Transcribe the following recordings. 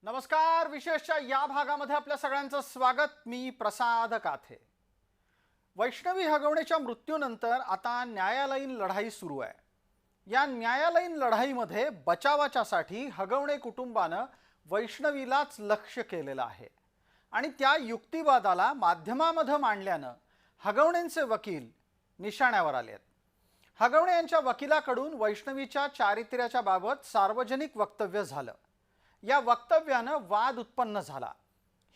नमस्कार. विशेषच्या या भागामध्ये आपल्या सगळ्यांचं स्वागत. मी प्रसाद काथे. वैष्णवी हगवणेच्या मृत्यूनंतर आता न्यायालयीन लढाई सुरू आहे. या न्यायालयीन लढाईमध्ये बचावाच्यासाठी हगवणे कुटुंबानं वैष्णवीलाच लक्ष्य केलेलं आहे आणि त्या युक्तिवादाला माध्यमामध्ये मांडल्यानं हगवणेंचे वकील निशाण्यावर आलेत. हगवणे यांच्या वकिलाकडून वैष्णवीच्या चारित्र्याच्या बाबत सार्वजनिक वक्तव्य झालं. या वक्तव्यानं वाद उत्पन्न झाला.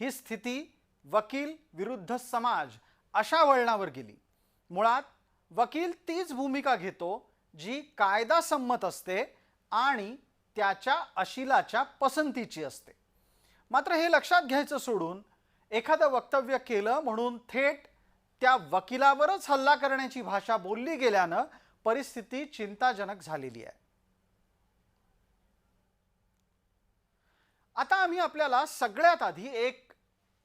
ही स्थिती वकील विरुद्ध समाज अशा वळणावर गेली. मुळात वकील तीच भूमिका घेतो जी कायदासंमत असते आणि त्याच्या अशिलाच्या पसंतीची असते. मात्र हे लक्षात घ्यायचं सोडून एखादं वक्तव्य केलं म्हणून थेट त्या वकिलावरच हल्ला करण्याची भाषा बोलली गेल्यानं परिस्थिती चिंताजनक झालेली आहे. आता आम्ही आपल्याला सगळ्यात आधी एक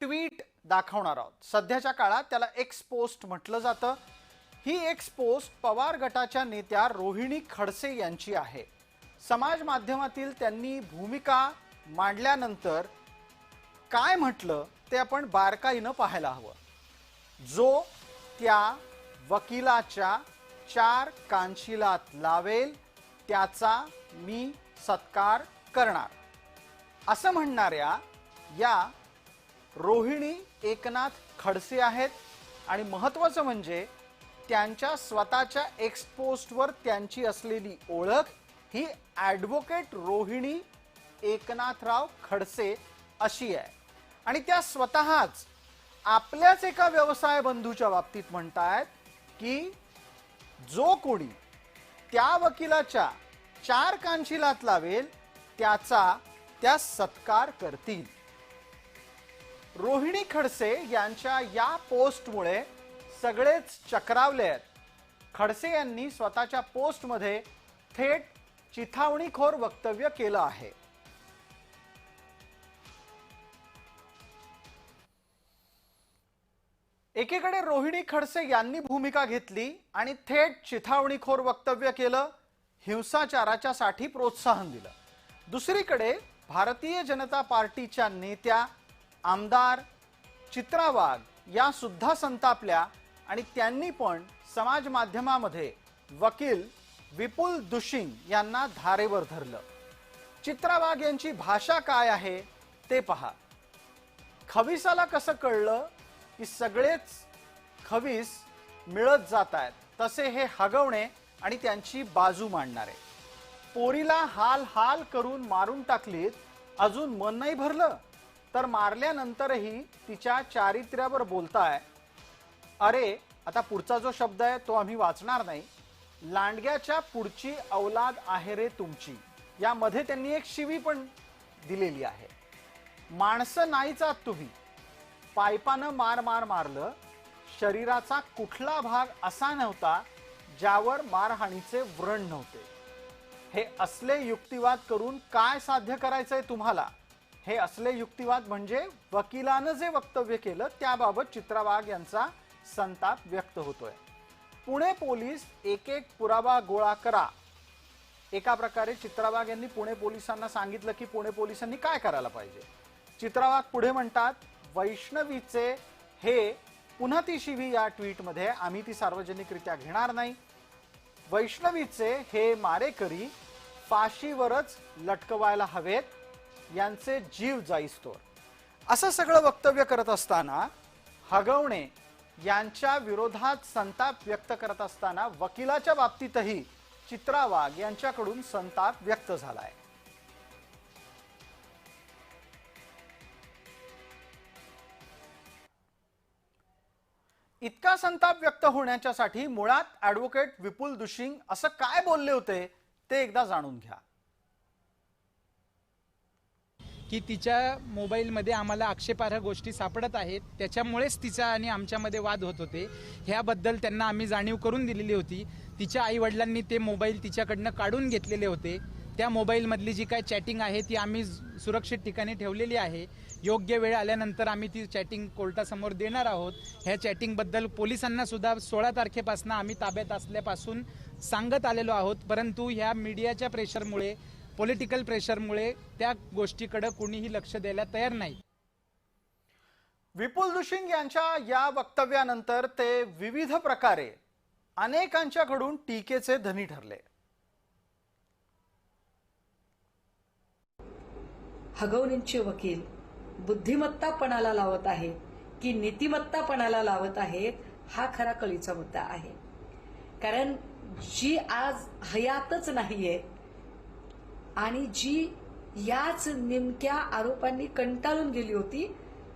ट्वीट दाखवणार आहोत. सध्याच्या काळात त्याला एक्स पोस्ट म्हटलं जातं. ही एक्स पोस्ट पवार गटाच्या नेत्या रोहिणी खडसे यांची आहे. समाज माध्यमातील त्यांनी भूमिका मांडल्यानंतर काय म्हटलं ते आपण बारकाईनं पाहायला हवं. जो त्या वकिलाच्या 4 कानशिलात लावेल त्याचा मी सत्कार करणार असं म्हणणाऱ्या या रोहिणी एकनाथ खडसे आहेत. आणि महत्त्वाचं म्हणजे त्यांच्या स्वतःच्या एक्स पोस्टवर त्यांची असलेली ओळख ही ॲडव्होकेट रोहिणी एकनाथराव खडसे अशी आहे. आणि त्या स्वतःच आपल्याच एका व्यवसाय बंधूच्या बाबतीत म्हणतायत की जो कोणी त्या वकिलाच्या 4 कानशिलात लावेल त्याचा त्या सत्कार करतील. रोहिणी खडसे यांच्या या पोस्टमुळे सगळेच चक्रावले आहेत. खडसे यांनी स्वतःच्या पोस्टमध्ये थेट चिथावणीखोर वक्तव्य केलं आहे. एकीकडे रोहिणी खडसे यांनी भूमिका घेतली आणि थेट चिथावणीखोर वक्तव्य केलं, हिंसाचाराच्या साठी प्रोत्साहन दिलं. दुसरीकडे भारतीय जनता पार्टीच्या नेत्या आमदार चित्रा वाघ या सुद्धा संतापल्या आणि त्यांनी पण समाज माध्यमामध्ये वकील विपुल दुशिंग यांना धारेवर धरलं. चित्रा वाघ यांची भाषा काय आहे ते पहा. खविसाला कसं कळलं की सगळेच खवीस मिळत जात आहेत तसे हे हगवणे आणि त्यांची बाजू मांडणारे. पोरीला हाल हाल करून मारून टाकलीत, अजून मन नाही भरलं तर मारल्यानंतरही तिच्या चारित्र्यावर बोलताय. अरे आता पुढचा जो शब्द आहे तो आम्ही वाचणार नाही. लांडग्याच्या पुढची औलाद आहे रे तुमची, यामध्ये त्यांनी एक शिवी पण दिलेली आहे. माणसं नाहीच आहात तुम्ही, पायपानं मार मार मारलं. शरीराचा कुठला भाग असा नव्हता ज्यावर मारहाणीचे व्रण नव्हते. हे असले युक्तिवाद करून काय साध्य करायचंय तुम्हाला? हे असले युक्तिवाद म्हणजे वकिलानं जे वक्तव्य केलं त्याबाबत चित्रा वाघ यांचा संताप व्यक्त होतोय. पुणे पोलीस एक एक पुरावा गोळा करा. एका प्रकारे चित्रा वाघ यांनी पुणे पोलिसांना सांगितलं की पुणे पोलिसांनी काय करायला पाहिजे. चित्रा वाघ पुढे म्हणतात, वैष्णवीचे हे पुन्हा ती शिवी या ट्विटमध्ये आम्ही ती सार्वजनिकरित्या घेणार नाही. वैष्णवीचे हे मारेकरी फाशीवरच लटकवायला हवेत, यांचे जीव जाईस्तोर. असं सगळं वक्तव्य करत असताना हगवणे यांच्या विरोधात संताप व्यक्त करत असताना वकिलाच्या बाबतीतही चित्रा वाघ यांच्याकडून संताप व्यक्त झालाय. इतका संताप व्यक्त होण्याच्यासाठी मुळात ॲडव्होकेट विपुल दुशिंग असं काय बोलले होते ते एकदा जाणून घ्या. की तिच्या मोबाईलमध्ये आम्हाला आक्षेपार्ह गोष्टी सापडत आहेत, त्याच्यामुळेच तिचा आणि आमच्यामध्ये वाद होत होते. ह्याबद्दल त्यांना आम्ही जाणीव करून दिलेली होती. तिच्या आईवडिलांनी ते मोबाईल तिच्याकडनं काढून घेतलेले होते. त्या मोबाईलमधली जी काय चॅटिंग आहे ती आम्ही सुरक्षित ठिकाणी ठेवलेली आहे. योग्य वेळ आल्यानंतर आम्ही ती चॅटिंग कोर्टासमोर देणार आहोत. ह्या चॅटिंगबद्दल पोलिसांना सुद्धा 16 तारखेपासून आम्ही ताब्यात असल्यापासून सांगत आलेलो आहोत. परंतु ह्या मीडियाच्या प्रेशरमुळे पॉलिटिकल प्रेशरमुळे त्या गोष्टीकडे कोणीही लक्ष द्यायला तयार नाही. विपुल दुशिंग यांच्या या वक्तव्यानंतर ते विविध प्रकारे अनेकांच्याकडून टीकेचे धनी ठरले. हगवणींचे वकील बुद्धिमत्तापणाला लावत आहेत की नीतिमत्तापणाला लावत आहेत, हा खरा कळीचा मुद्दा आहे. कारण जी आज हयातच नाहीये आणि जी याच नेमक्या आरोपांनी कंटाळून गेली होती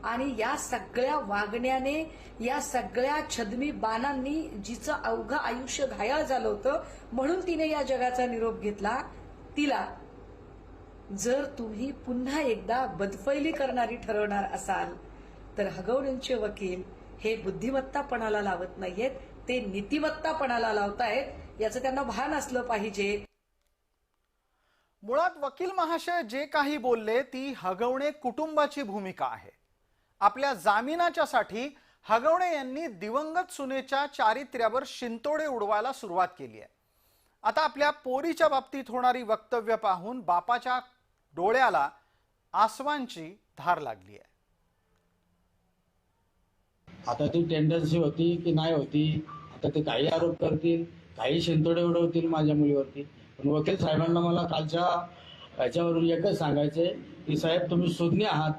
आणि या सगळ्या वागण्याने, या सगळ्या छद्मी बाणांनी जिचं अवघं आयुष्य घायाळ झालं होतं, म्हणून तिने या जगाचा निरोप घेतला, तिला जर तुम्ही पुन्हा एकदा बदफैली करणारी ठरवणार असाल तर हगवणींचे वकील हे बुद्धिमत्तापणाला लावत नाहीयेत, ते नीतिमत्तापणाला लावतायत, याचं त्यांना भान असलं पाहिजे. मुळात वकील महाशय जे काही बोलले ती हगवणे कुटुंबाची भूमिका आहे. आपल्या जामिनाच्यासाठी हगवणे यांनी दिवंगत सुनेच्या चारित्र्यावर शिंतोडे उडवायला सुरुवात केली आहे. आता आपल्या पोरीच्या बाबतीत होणारी वक्तव्य पाहून बापाच्या डोळ्याला आसवांची धार लागली आहे. आता ती टेंडन्सी होती की नाही होती, आता ते काही आरोप करतील, काही शिंतोडे उडवतील माझ्या मुलीवरती. पण वकील साहेबांना मला कालच्या याच्यावरून एकच सांगायचंय की साहेब, तुम्ही सुज्ञ आहात,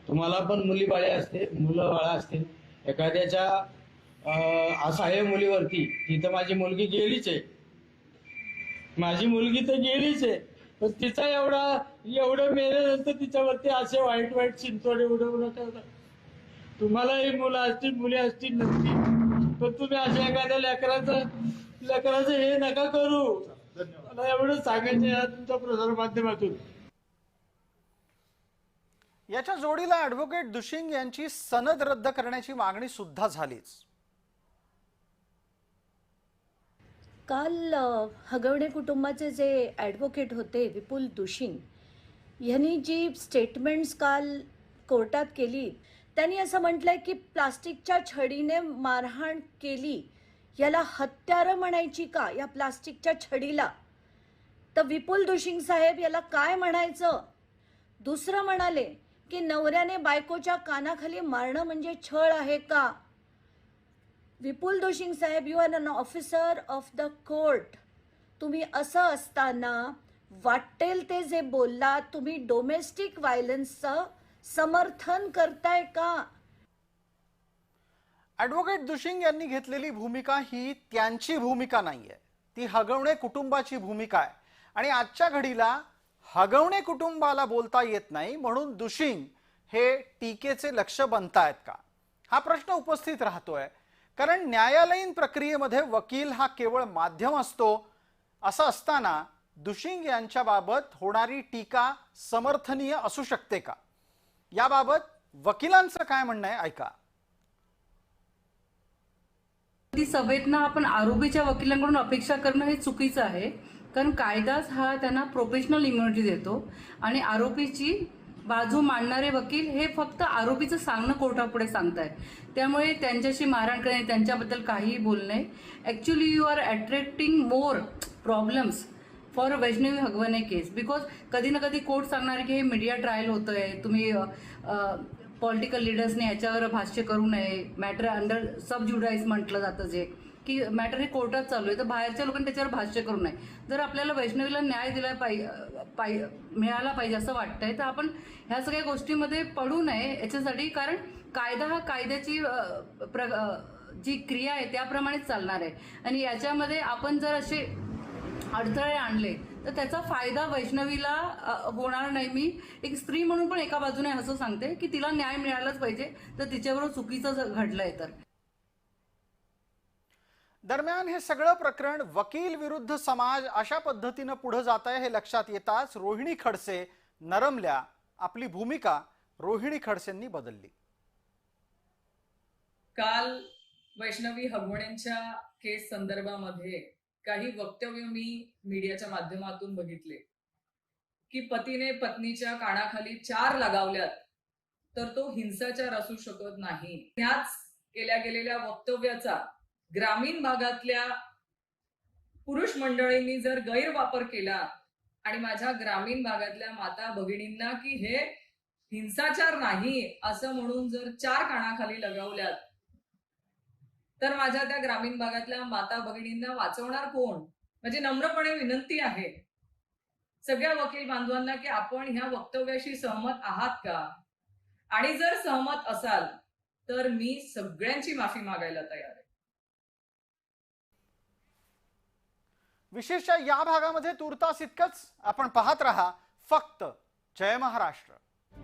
तुम्हाला पण मुलं बाळा असतील. एखाद्याच्या असहाय्य मुलीवरती, ती तर माझी मुलगी गेलीच आहे, माझी मुलगी तर गेलीच आहे, पण तिचा एवढं मेल्यानंतर तिच्यावरती असे वाईट वाईट चिंचोडे उडवू नका. तुम्हालाही मुलं असतील, मुली असतील नक्की, पण तुम्ही अशा एखाद्या लेकराचं हे नका करू. मला एवढं सांगायचं या तुमच्या प्रसार माध्यमातून. याच्या जोडीला ॲडव्होकेट दुशिंग यांची सनद रद्द करण्याची मागणी सुद्धा झालीच. काल हगवणे कुटुंबाचे जे ॲडव्होकेट होते विपुल दुशिंग यांनी जी स्टेटमेंट्स काल कोर्टात केली, त्यांनी असं म्हटलंय की प्लास्टिकच्या छडीने मारहाण केली, याला हत्यारं म्हणायची का या प्लास्टिकच्या छडीला? तर विपुल दुशिंग साहेब याला काय म्हणायचं? दुसरं म्हणाले की नवऱ्याने बायकोच्या कानाखाली मारणं म्हणजे छळ आहे का? विपुल दुशिंग साहेब, you are an officer of the court. तुम्ही असं असताना वाटेल ते जे बोलला, तुम्ही डोमेस्टिक व्हायलन्सचं समर्थन करताय का? ॲडव्होकेट दुशिंग यांनी घेतलेली भूमिका ही त्यांची भूमिका नाहीये, ती हगवणे कुटुंबाची भूमिका आहे. आणि आजच्या घडीला हगवणे कुटुंबाला बोलता येत नाही म्हणून दुशिंग हे टीकेचे लक्ष बनतायत का, हा प्रश्न उपस्थित राहतोय. कारण न्यायालयीन प्रक्रियेमध्ये वकील हा केवळ माध्यम असतो. असं असताना दुशिंग यांच्याबाबत होणारी टीका समर्थनीय असू शकते का, याबाबत वकिलांचं काय म्हणणं आहे, ऐका. सभेतनं आपण आरोपीच्या वकिलांकडून अपेक्षा करणं हे चुकीचं आहे. कारण कायदाच हा त्यांना प्रोफेशनल इम्युनिटी देतो आणि आरोपीची बाजू मांडणारे वकील हे फक्त आरोपीचं सांगणं कोर्टापुढे सांगतायत. त्यामुळे त्यांच्याशी मारहाण करणे, त्यांच्याबद्दल काहीही बोलणे, actually you are attracting more problems for Vaishnavi Hagawane case. Because कधी ना कधी कोर्ट सांगणार की हे मीडिया ट्रायल होतं आहे, तुम्ही पॉलिटिकल लिडर्सने याच्यावर भाष्य करू नये, मॅटर अंडर सब ज्युडाईज म्हटलं जातं जे की मॅटर हे कोर्टात चालू आहे, तर बाहेरच्या लोकांनी त्याच्यावर भाष्य करू नये. जर आपल्याला वैष्णवीला न्याय दिला मिळाला पाहिजे असं वाटतंय, तर आपण ह्या सगळ्या गोष्टीमध्ये पडू नये याच्यासाठी. कारण कायदा हा कायद्याची जी क्रिया आहे त्याप्रमाणेच चालणार आहे आणि याच्यामध्ये आपण जर असे अडथळे आणले तर त्याचा फायदा वैष्णवीला होणार नाही. मी एक स्त्री म्हणून पण एका बाजूने असं सांगते की तिला न्याय मिळालाच पाहिजे, तर तिच्याबरोबर चुकीचं घडलंय तर. दरम्यान हे सगळं प्रकरण वकील विरुद्ध समाज अशा पद्धतीनं पुढे जात आहे हे लक्षात येताच रोहिणी खडसे नरमल्या. आपली भूमिका रोहिणी खडसेंनी बदलली. काल वैष्णवी हगवणेंच्या केस संदर्भामध्ये काही वक्तव्य मी मीडियाच्या माध्यमातून बघितले की पतीने पत्नीच्या कानाखाली 4 लगावल्यात तर तो हिंसाचार असू शकत नाही. ह्याच केल्या गेलेल्या वक्तव्याचा ग्रामीण भागातल्या पुरुष मंडळींनी जर गैरवापर केला आणि माझ्या ग्रामीण भागातल्या माता भगिनींना की हे हिंसाचार नाही असं म्हणून जर 4 कानाखाली लगावल्यात, तर माझ्या त्या ग्रामीण भागातल्या माता भगिनींना वाचवणार कोण? म्हणजे नम्रपणे विनंती आहे सगळ्या वकील बांधवांना की आपण ह्या वक्तव्याशी सहमत आहात का? आणि जर सहमत असाल तर मी सगळ्यांची माफी मागायला तयार आहे. विशेषतः या भागामध्ये तुर्तास इतकंच. आपण पाहत रहा फक्त जय महाराष्ट्र.